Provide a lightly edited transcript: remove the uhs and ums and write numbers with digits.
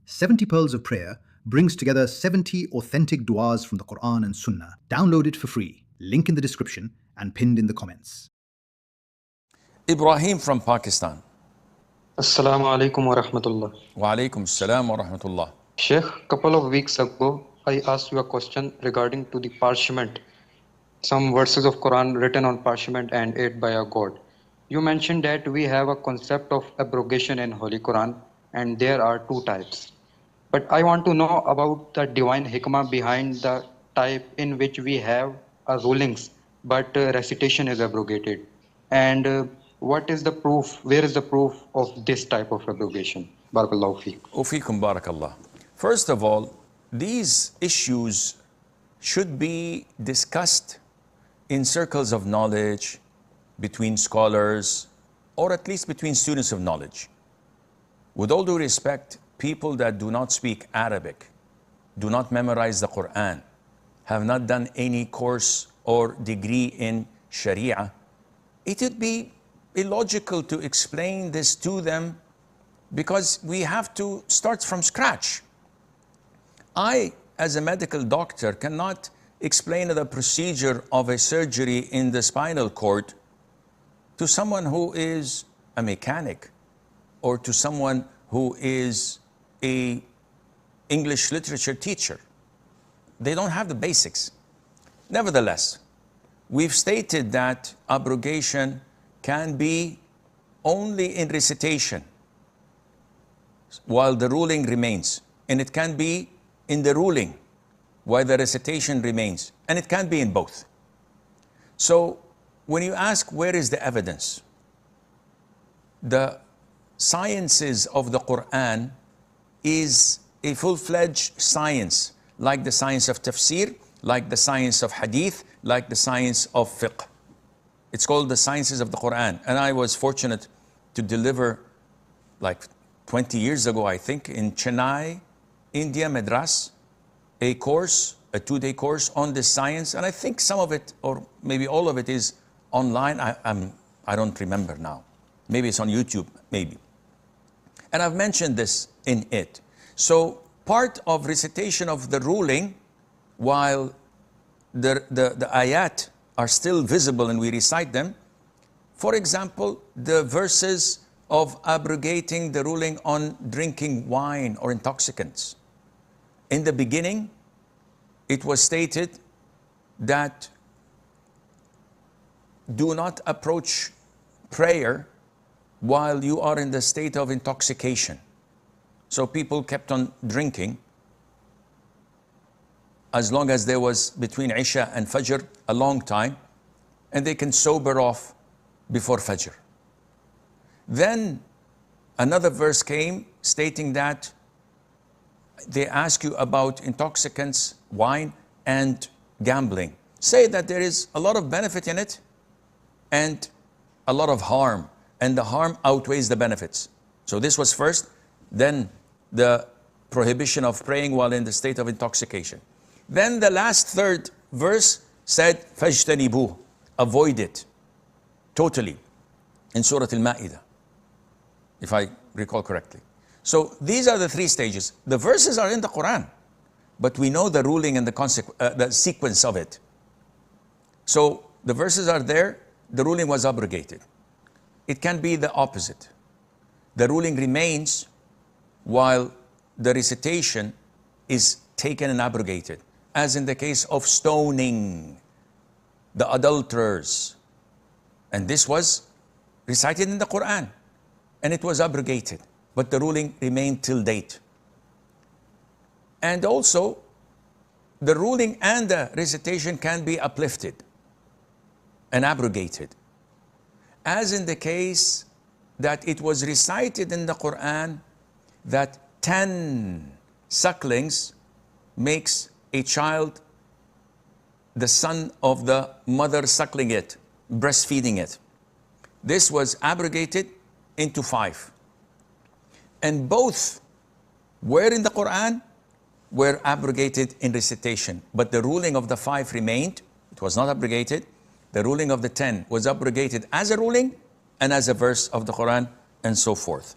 70 Pearls of Prayer brings together 70 authentic du'as from the Qur'an and Sunnah. Download it for free. Link in the description and pinned in the comments. Ibrahim from Pakistan. Assalamu alaikum wa rahmatullah. Wa alaikum assalam wa rahmatullah. Sheikh, couple of weeks ago, I asked you a question regarding to the parchment. Some verses of Quran written on parchment and ate by a god. You mentioned that we have a concept of abrogation in Holy Quran and there are two types. But I want to know about the divine hikmah behind the type in which we have rulings but recitation is abrogated. And what is the proof, where is the proof of this type of abrogation? Barakallahu feek. Ufikum barakallah. First of all, these issues should be discussed in circles of knowledge, between scholars, or at least between students of knowledge. With all due respect, people that do not speak Arabic, do not memorize the Qur'an, have not done any course or degree in Sharia, it would be illogical to explain this to them because we have to start from scratch. I, as a medical doctor, cannot explain the procedure of a surgery in the spinal cord to someone who is a mechanic or to someone who is an English literature teacher. They don't have the basics. Nevertheless, we've stated that abrogation can be only in recitation while the ruling remains, and it can be in the ruling while the recitation remains, and it can be in both. So when you ask where is the evidence, the sciences of the Qur'an is a full-fledged science, like the science of tafsir, like the science of hadith, like the science of fiqh. It's called the sciences of the Qur'an. And I was fortunate to deliver, like 20 years ago, I think, in Chennai, India, Madras, a course, a 2-day course on this science. And I think some of it, or maybe all of it, is online. I don't remember now. Maybe it's on YouTube, maybe. And I've mentioned this in it. So part of recitation of the ruling, while the ayat are still visible and we recite them, for example, the verses of abrogating the ruling on drinking wine or intoxicants. In the beginning, it was stated that do not approach prayer while you are in the state of intoxication. So people kept on drinking as long as there was between Isha and Fajr a long time, and they can sober off before Fajr. Then another verse came stating that they ask you about intoxicants, wine, and gambling. Say that there is a lot of benefit in it and a lot of harm, and the harm outweighs the benefits. So this was first, then the prohibition of praying while in the state of intoxication. Then the last third verse said, فَاجْتَنِبُوهُ, avoid it, totally, in Surah Al-Ma'idah, if I recall correctly. So these are the three stages. The verses are in the Quran, but we know the ruling and the sequence of it. So the verses are there, the ruling was abrogated. It can be the opposite. The ruling remains while the recitation is taken and abrogated, as in the case of stoning the adulterers. And this was recited in the Quran, and it was abrogated, but the ruling remained till date. And also, the ruling and the recitation can be uplifted and abrogated, as in the case that it was recited in the Quran that 10 sucklings makes a child the son of the mother suckling it, breastfeeding it. This was abrogated into 5. And both were in the Quran, were abrogated in recitation. But the ruling of the 5 remained. It was not abrogated. The ruling of the 10 was abrogated as a ruling and as a verse of the Quran, and so forth.